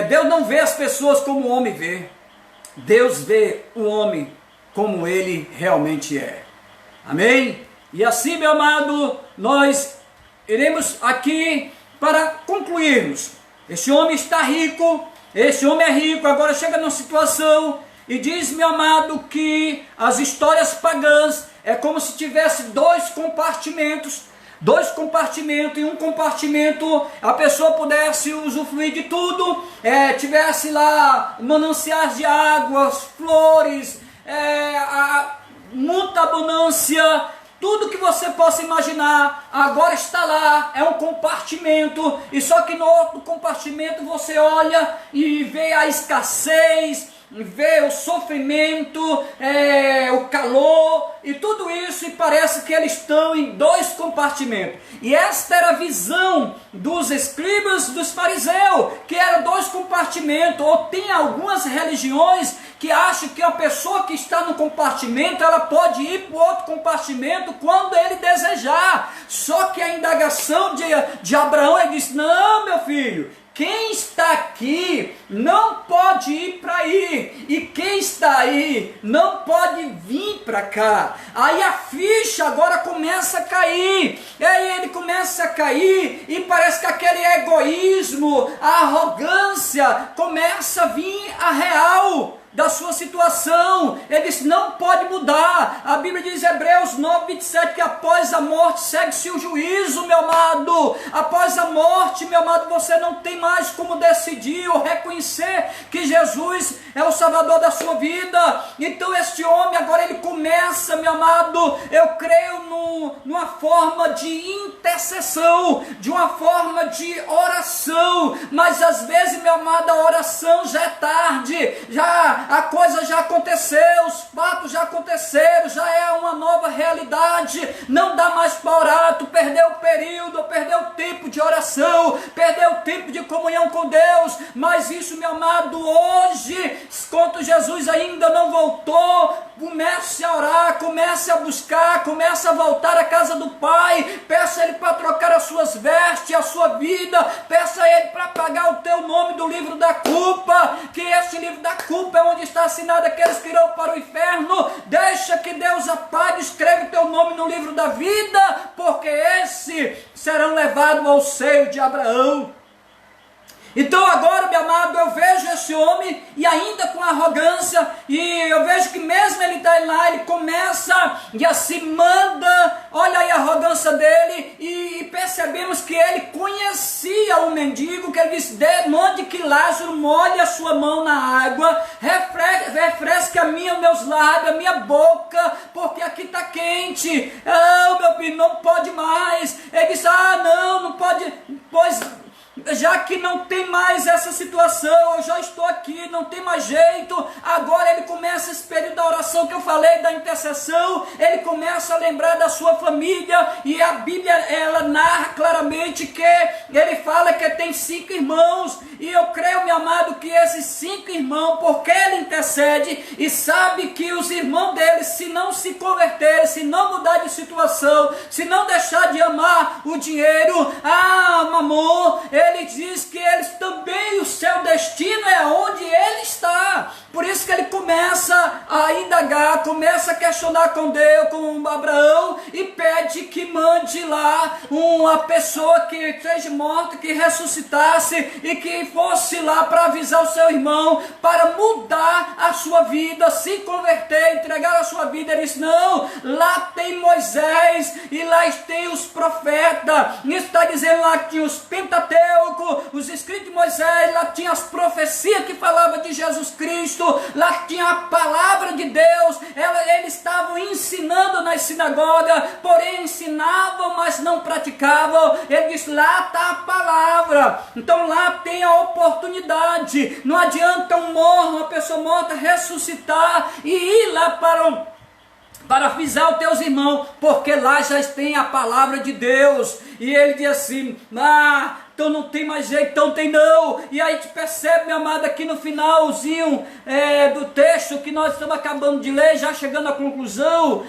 S1: Deus não vê as pessoas como o homem vê, Deus vê o homem como ele realmente é. Amém? E assim, meu amado, nós iremos aqui para concluirmos. Este homem está rico, este homem é rico, agora chega numa situação e diz, meu amado, que as histórias pagãs é como se tivesse dois compartimentos, em um compartimento a pessoa pudesse usufruir de tudo, tivesse lá mananciais de águas, flores, muita abundância, tudo que você possa imaginar, agora está lá, é um compartimento, e só que no outro compartimento você olha e vê a escassez, vê o sofrimento, o calor, e tudo isso, e parece que eles estão em dois compartimentos. E esta era a visão dos escribas, dos fariseus, que eram dois compartimentos. Ou tem algumas religiões que acham que a pessoa que está no compartimento, ela pode ir para o outro compartimento quando ele desejar. Só que a indagação de Abraão, ele disse, não, meu filho, quem está aqui não pode ir para aí, e quem está aí não pode vir para cá. Aí a ficha agora começa a cair, e aí ele começa a cair, e parece que aquele egoísmo, a arrogância começa a vir a real da sua situação. Ele disse, não pode mudar. A Bíblia diz, Hebreus 9:27, que após a morte segue-se o juízo, meu amado. Após a morte, meu amado, você não tem mais como decidir ou reconhecer que Jesus é o Salvador da sua vida. Então este homem agora ele começa, meu amado, eu creio numa forma de intercessão, de uma forma de oração, mas às vezes, meu amado, a oração já é tarde, a coisa já aconteceu, os fatos já aconteceram, já é uma nova realidade, não dá mais para orar, tu perdeu o período, perdeu o tempo de oração, perdeu o tempo de comunhão com Deus. Mas isso, meu amado, hoje, enquanto Jesus ainda não voltou, comece a orar, comece a buscar, comece a voltar à casa do Pai, peça a Ele para trocar as suas vestes, a sua vida, peça a Ele para apagar o teu nome do livro da culpa, que este livro da culpa é onde está assinado aqueles que irão para o inferno. Deixa que Deus apague, escreve o teu nome no livro da vida, porque esses serão levados ao seio de Abraão. Então agora, meu amado, eu vejo esse homem, e ainda com arrogância, e eu vejo que mesmo ele está lá, ele começa e assim manda, olha aí a arrogância dele, e percebemos que ele conhecia o mendigo, que ele disse, mande que Lázaro molhe a sua mão na água, refresque meus lábios, a minha boca, porque aqui está quente. Meu filho, não pode mais. Ele disse, não pode, pois já que não tem mais essa situação, eu já estou aqui, não tem mais jeito. Agora ele começa esse período da oração que eu falei, da intercessão, ele começa a lembrar da sua família, e a Bíblia, ela narra claramente que ele fala que tem 5 irmãos, e eu creio, meu amado, que esses 5 irmãos, porque ele intercede e sabe que os irmãos dele, se não se converterem, se não mudar de situação, se não deixar de amar o dinheiro, mamon, ele diz que eles também, o seu destino é onde ele está. Por isso que ele começa a indagar, começa a questionar com Deus, com Abraão, e pede que mande lá uma pessoa que seja morta, que ressuscitasse, e que fosse lá para avisar o seu irmão, para mudar a sua vida, se converter, entregar a sua vida. Ele disse, não, lá tem Moisés, e lá tem os profetas, isso está dizendo lá que tinha os Pentateuco, os escritos de Moisés, lá tinha as profecias que falavam de Jesus Cristo, lá tinha a palavra de Deus, eles estavam ensinando nas sinagogas, porém ensinavam, mas não praticavam. Ele disse, lá está a palavra, então lá tem a oportunidade. Não adianta uma pessoa morta ressuscitar e ir lá para avisar os teus irmãos, porque lá já tem a palavra de Deus. E ele diz assim, então não tem mais jeito, então tem não. E aí a gente percebe, meu amado, aqui no finalzinho do texto que nós estamos acabando de ler, já chegando à conclusão,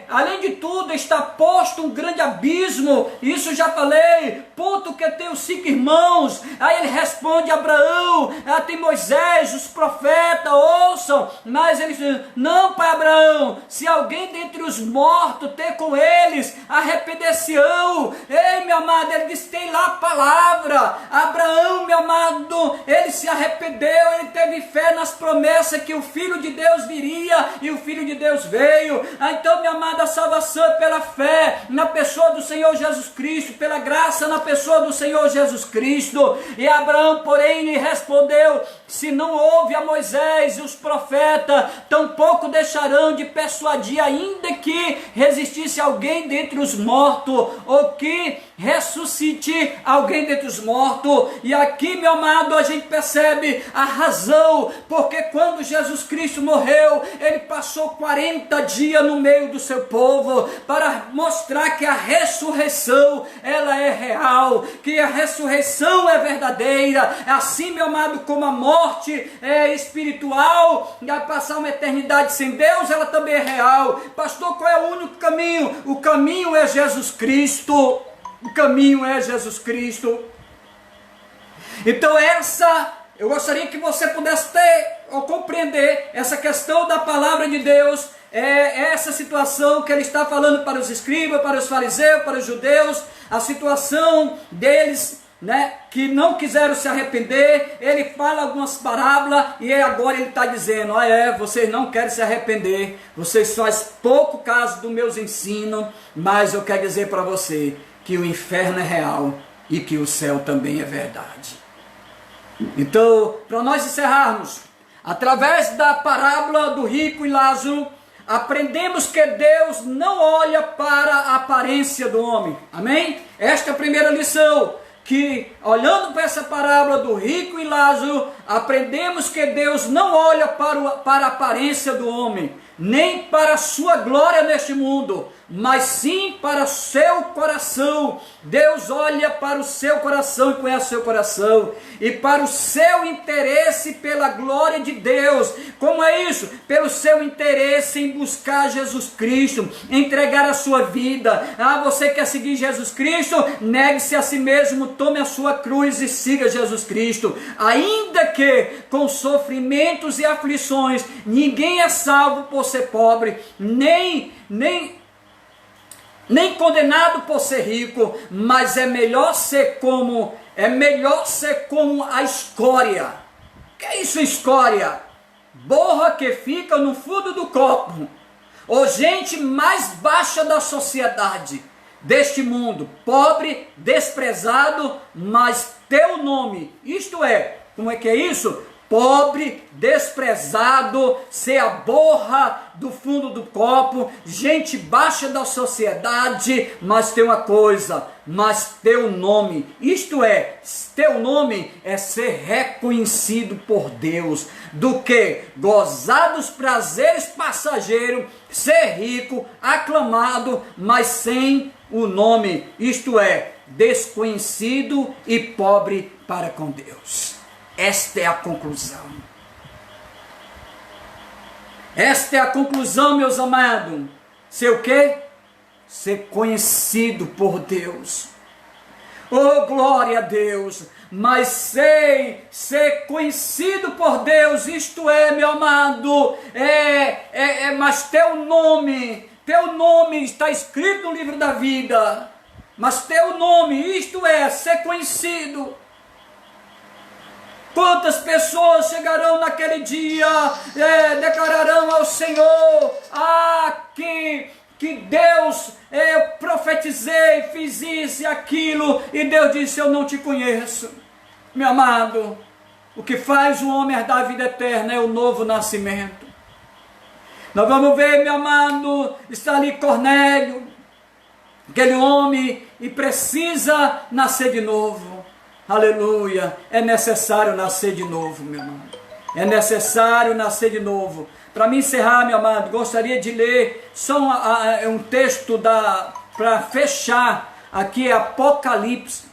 S1: além de tudo está posto um grande abismo, isso já falei, ponto que tem os 5 irmãos, aí ele responde a Abraão, tem Moisés, os profetas, ouçam, mas ele diz, não, pai Abraão, se alguém dentre os mortos ter com eles, arrepender-se-ão. Ei, meu amado, ele diz, tem lá a palavra, Abraão, meu amado, ele se arrependeu, ele teve fé nas promessas que o Filho de Deus viria, e o Filho de Deus veio. Então, meu amado, a salvação é pela fé, na pessoa do Senhor Jesus Cristo, pela graça na pessoa do Senhor Jesus Cristo. E Abraão, porém, lhe respondeu, se não houve a Moisés e os profetas, tampouco deixarão de persuadir, ainda que resistisse alguém dentre os mortos, ou que ressuscite alguém dentre os mortos. E aqui, meu amado, a gente percebe a razão, porque quando Jesus Cristo morreu, ele passou 40 dias no meio do seu povo, para mostrar que a ressurreição, ela é real, que a ressurreição é verdadeira, assim, meu amado, como a morte é espiritual, e a passar uma eternidade sem Deus, ela também é real. Pastor, qual é o único caminho? O caminho é Jesus Cristo. O caminho é Jesus Cristo. Então eu gostaria que você pudesse ter ou compreender essa questão da palavra de Deus, essa situação que ele está falando para os escribas, para os fariseus, para os judeus, a situação deles, né, que não quiseram se arrepender. Ele fala algumas parábolas e agora ele está dizendo, vocês não querem se arrepender, vocês fazem pouco caso dos meus ensinos, mas eu quero dizer para você que o inferno é real e que o céu também é verdade. Então, para nós encerrarmos, através da parábola do rico e Lázaro, aprendemos que Deus não olha para a aparência do homem. Amém? Esta é a primeira lição, que olhando para essa parábola do rico e Lázaro, aprendemos que Deus não olha para a aparência do homem, nem para a sua glória neste mundo, mas sim para o seu coração. Deus olha para o seu coração e conhece o seu coração, e para o seu interesse pela glória de Deus. Como é isso? Pelo seu interesse em buscar Jesus Cristo, entregar a sua vida. Você quer seguir Jesus Cristo? Negue-se a si mesmo, tome a sua cruz e siga Jesus Cristo. Ainda que com sofrimentos e aflições, ninguém é salvo por ser pobre, nem condenado por ser rico, mas é melhor ser como a escória. Que é isso, escória? Borra que fica no fundo do copo, ou gente mais baixa da sociedade, deste mundo, pobre, desprezado, mas teu nome, isto é, como é que é isso? Pobre, desprezado, ser a borra do fundo do copo, gente baixa da sociedade, mas tem uma coisa, mas teu nome, isto é, teu nome é ser reconhecido por Deus, do que gozar dos prazeres passageiros, ser rico, aclamado, mas sem o nome, isto é, desconhecido e pobre para com Deus. Esta é a conclusão. Esta é a conclusão, meus amados. Ser o quê? Ser conhecido por Deus. Oh, glória a Deus. Mas ser conhecido por Deus, isto é, meu amado, mas teu nome está escrito no livro da vida. Mas teu nome, isto é, ser conhecido. Quantas pessoas chegarão naquele dia, declararão ao Senhor, que Deus, eu profetizei, fiz isso e aquilo, e Deus disse, eu não te conheço. Meu amado, o que faz o homem herdar a vida eterna é o novo nascimento. Nós vamos ver, meu amado, está ali Cornélio, aquele homem, e precisa nascer de novo. Aleluia, é necessário nascer de novo, meu amado. É necessário nascer de novo. Para me encerrar, meu amado, gostaria de ler só um texto para fechar aqui, Apocalipse.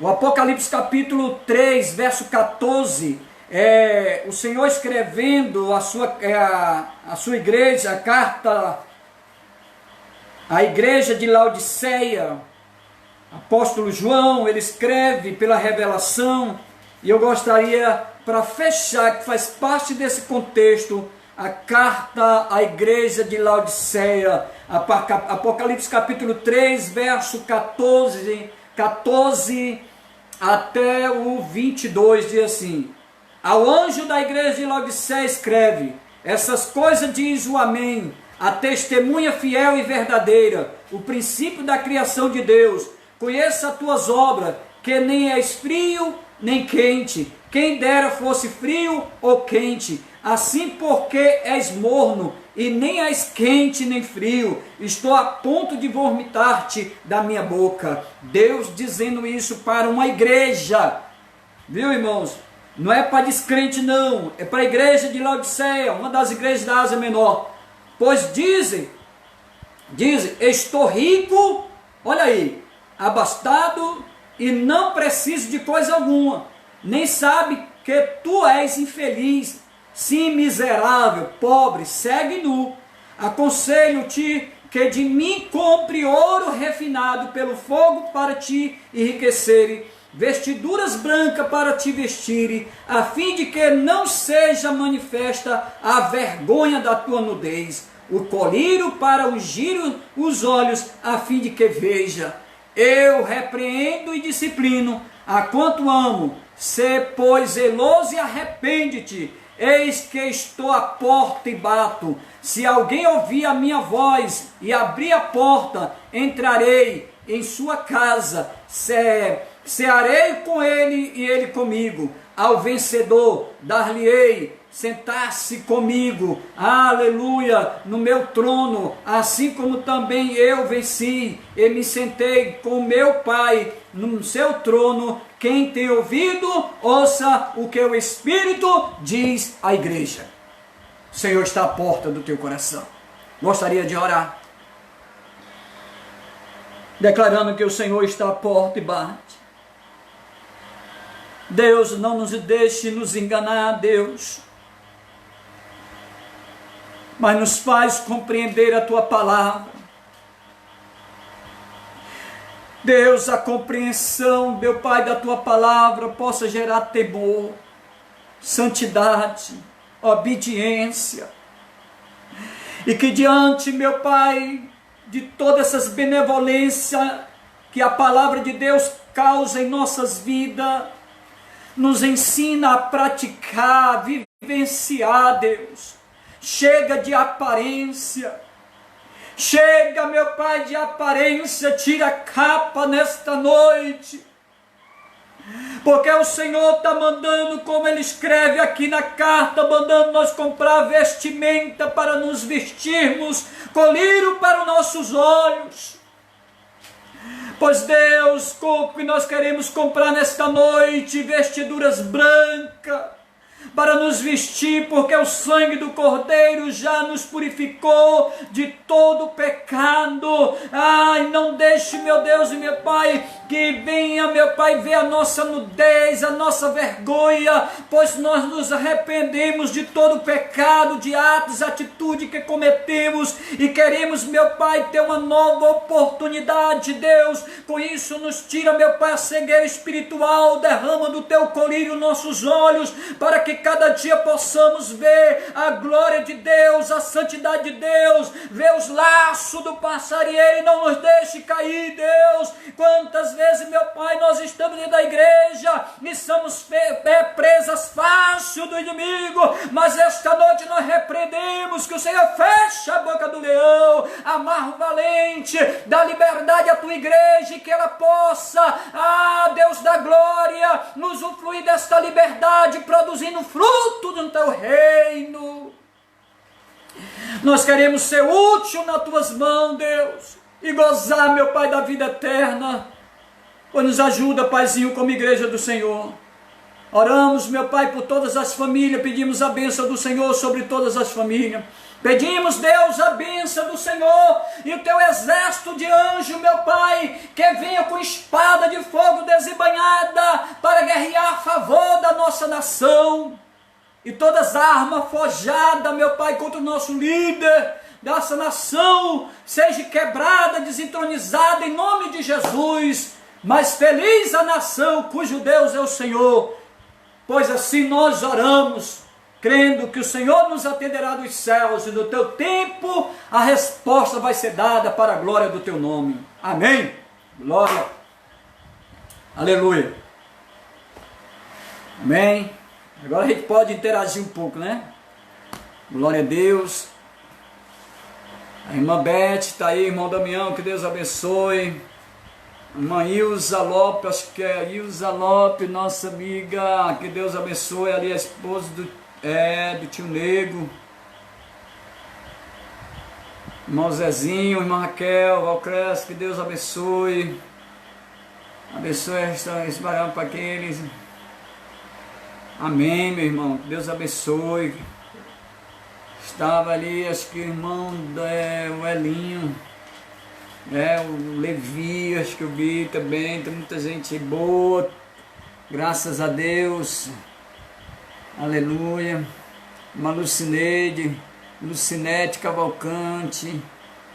S1: O Apocalipse capítulo 3, verso 14, o Senhor escrevendo a sua igreja, a carta à igreja de Laodiceia, apóstolo João, ele escreve pela revelação, e eu gostaria, para fechar, que faz parte desse contexto, a carta à igreja de Laodiceia, Apocalipse capítulo 3, verso 14 até o 22, diz assim: ao anjo da igreja de Laodiceia escreve: essas coisas diz o Amém, a testemunha fiel e verdadeira, o princípio da criação de Deus. Conheça as tuas obras, que nem és frio nem quente. Quem dera fosse frio ou quente. Assim, porque és morno e nem és quente nem frio, estou a ponto de vomitar-te da minha boca. Deus dizendo isso para uma igreja, viu, irmãos? Não é para descrente não, é para a igreja de Laodiceia, uma das igrejas da Ásia Menor. Pois dizem, estou rico, olha aí, abastado e não preciso de coisa alguma, nem sabe que tu és infeliz, sim, miserável, pobre, segue nu. Aconselho-te que de mim compre ouro refinado pelo fogo para te enriquecer, vestiduras brancas para te vestir, a fim de que não seja manifesta a vergonha da tua nudez, o colírio para ungir os olhos, a fim de que veja. Eu repreendo e disciplino a quanto amo. Sê, pois, zeloso e arrepende-te. Eis que estou à porta e bato. Se alguém ouvir a minha voz e abrir a porta, entrarei em sua casa, cearei com ele e ele comigo. Ao vencedor dar-lhe-ei sentar-se comigo, aleluia, no meu trono, assim como também eu venci e me sentei com meu Pai no seu trono. Quem tem ouvido, ouça o que o Espírito diz à igreja. O Senhor está à porta do teu coração. Gostaria de orar, declarando que o Senhor está à porta e bate. Deus, não nos deixe nos enganar, Deus, mas nos faz compreender a tua palavra. Deus, a compreensão, meu Pai, da tua palavra possa gerar temor, santidade, obediência, e que diante, meu Pai, de todas essas benevolências que a palavra de Deus causa em nossas vidas, nos ensina a praticar, a vivenciar, Deus. Chega de aparência, chega, meu Pai, de aparência, tira a capa nesta noite, porque o Senhor está mandando, como Ele escreve aqui na carta, mandando nós comprar vestimenta para nos vestirmos, colírio para os nossos olhos. Pois Deus, o que nós queremos comprar nesta noite, vestiduras brancas, para nos vestir, porque o sangue do Cordeiro já nos purificou de todo pecado. Ai, não deixe, meu Deus e meu Pai, que venha, meu Pai, ver a nossa nudez, a nossa vergonha, pois nós nos arrependemos de todo pecado, de atos, atitude que cometemos, e queremos, meu Pai, ter uma nova oportunidade, Deus. Com isso nos tira, meu Pai, a cegueira espiritual, derrama do teu colírio nossos olhos, para que cada dia possamos ver a glória de Deus, a santidade de Deus, ver os laços do passarinheiro, e não nos deixe cair, Deus. Quantas vezes, meu Pai, nós estamos dentro da igreja e somos presas fácil do inimigo, mas esta noite nós repreendemos, que o Senhor feche a boca do leão, amarra o valente, dá liberdade à tua igreja, e que ela possa, Deus da glória, nos usufruir desta liberdade, produzindo fruto do teu reino. Nós queremos ser útil nas tuas mãos, Deus, e gozar, meu Pai, da vida eterna. Pois nos ajuda, Paizinho, como igreja do Senhor. Oramos, meu Pai, por todas as famílias, pedimos a bênção do Senhor sobre todas as famílias. Pedimos, Deus, a bênção do Senhor e o teu exército de anjos, meu Pai, que venha com espada de fogo desembainhada para guerrear a favor da nossa nação. E todas as armas forjadas, meu Pai, contra o nosso líder dessa nação, seja quebrada, desentronizada em nome de Jesus. Mas feliz a nação cujo Deus é o Senhor, pois assim nós oramos, crendo que o Senhor nos atenderá dos céus e no teu tempo a resposta vai ser dada para a glória do teu nome. Amém. Glória. Aleluia. Amém. Agora a gente pode interagir um pouco, né? Glória a Deus. A irmã Beth está aí, irmão Damião, que Deus abençoe. Irmã Ilza Lopes, acho que é Ilza Lopes, nossa amiga, que Deus abençoe, ali a esposa do tio Nego. Irmão Zezinho, irmã Raquel, Valcres, que Deus abençoe. Abençoe esse barão para aqueles. Amém, meu irmão, que Deus abençoe. Estava ali, acho que o irmão o Elinho. O Levi, acho que eu vi também, tem muita gente boa, graças a Deus, aleluia. Uma Lucinete Cavalcante,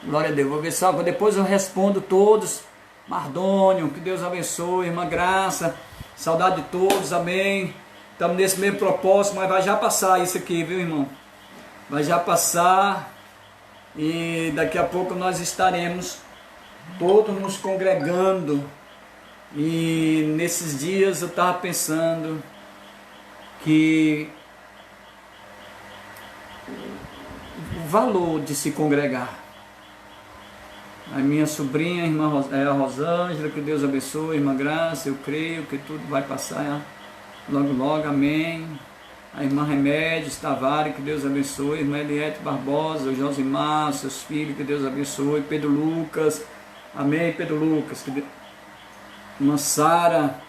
S1: glória a Deus. Vou ver só, depois eu respondo todos. Mardônio, que Deus abençoe, irmã Graça, saudade de todos, amém. Estamos nesse mesmo propósito, mas vai já passar isso aqui, viu, irmão? Vai já passar e daqui a pouco nós estaremos todos nos congregando. E nesses dias eu estava pensando que o valor de se congregar. A minha sobrinha, a irmã Rosângela, que Deus abençoe, irmã Graça, eu creio que tudo vai passar logo logo, amém. A irmã Remédios Tavares, que Deus abençoe, irmã Eliette Barbosa, o Josimar, seus filhos, que Deus abençoe, Pedro Lucas, amém, Pedro Lucas, irmã Sara,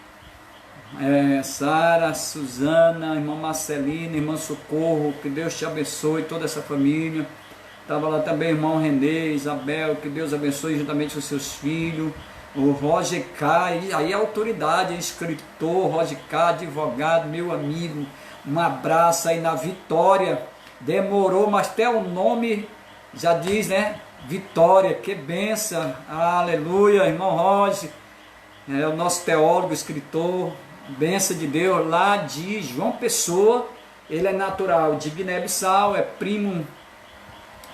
S1: Suzana, irmã Marcelina, irmã Socorro, que Deus te abençoe, toda essa família. Estava lá também irmão Renê, Isabel, que Deus abençoe juntamente os seus filhos. O Roger K, aí a autoridade, escritor, Roger K, advogado, meu amigo, um abraço aí na Vitória. Demorou, mas até o nome já diz, né? Vitória, que benção, aleluia, irmão Roger, é o nosso teólogo, escritor, benção de Deus, lá de João Pessoa. Ele é natural de Guiné-Bissau, é primo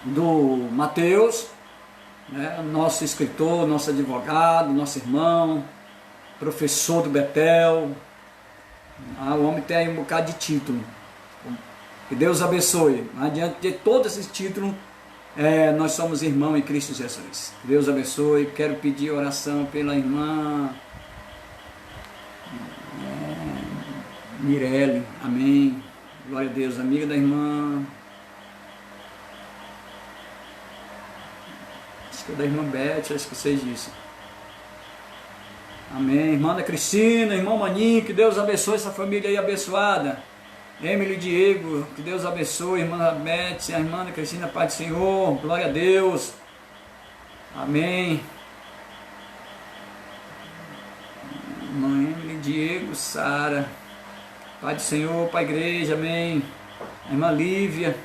S1: do Mateus, né? Nosso escritor, nosso advogado, nosso irmão, professor do Betel. O homem tem aí um bocado de título, que Deus abençoe. Adiante de todos esses títulos, nós somos irmãos em Cristo Jesus. Deus abençoe. Quero pedir oração pela irmã Mirelle, amém, glória a Deus, amiga da irmã, acho que é da irmã Beth, acho que seja isso, amém. Irmã da Cristina, irmão Maninho, que Deus abençoe essa família aí abençoada. Emily Diego, que Deus abençoe. Irmã da Beth, a irmã da Cristina, Pai do Senhor, glória a Deus, amém. Irmã Emily Diego, Sara, Pai do Senhor, Pai Igreja, amém. A irmã Lívia,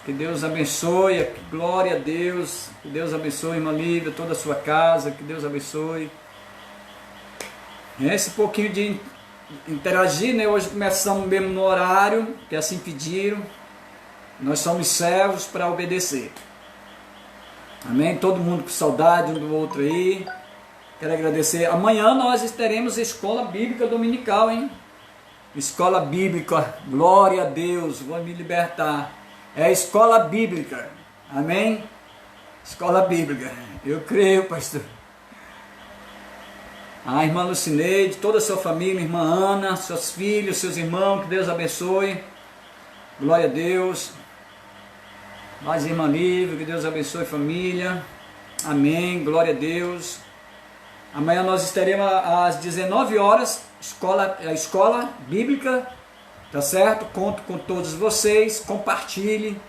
S1: que Deus abençoe, glória a Deus, que Deus abençoe, irmã Lívia, toda a sua casa, que Deus abençoe. Esse pouquinho de interagir, né? Hoje começamos mesmo no horário, que assim pediram, nós somos servos para obedecer, amém. Todo mundo com saudade um do outro aí, quero agradecer. Amanhã nós teremos escola bíblica dominical, hein? Escola bíblica, glória a Deus, vou me libertar. É escola bíblica, amém? Escola bíblica, eu creio, pastor. A irmã Lucineide, toda a sua família, irmã Ana, seus filhos, seus irmãos, que Deus abençoe, glória a Deus. Mais irmã Lívia, que Deus abençoe família, amém, glória a Deus. Amanhã nós estaremos às 19 horas, escola bíblica, tá certo? Conto com todos vocês, compartilhe,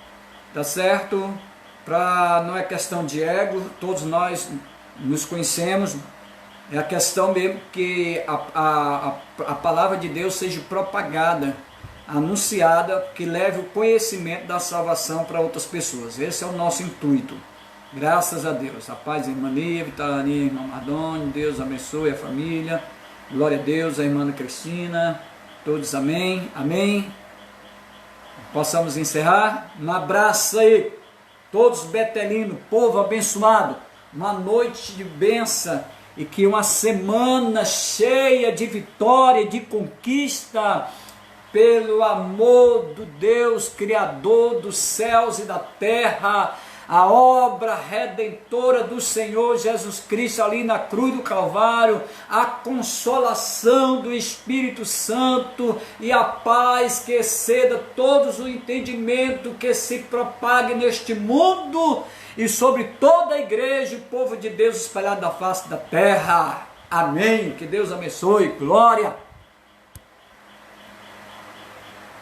S1: tá certo? Não é questão de ego, todos nós nos conhecemos, é a questão mesmo que a palavra de Deus seja propagada, anunciada, que leve o conhecimento da salvação para outras pessoas. Esse é o nosso intuito. Graças a Deus. A paz, irmã Nívia, irmã Mardônio, Deus abençoe a família. Glória a Deus, a irmã Cristina, todos amém, amém. Possamos encerrar. Um abraço aí, todos betelinos, povo abençoado, uma noite de bênção e que uma semana cheia de vitória, de conquista, pelo amor do Deus, Criador dos céus e da terra, a obra redentora do Senhor Jesus Cristo ali na cruz do Calvário, a consolação do Espírito Santo e a paz que exceda todos o entendimento, que se propague neste mundo e sobre toda a igreja e o povo de Deus espalhado da face da terra. Amém. Que Deus abençoe. Glória.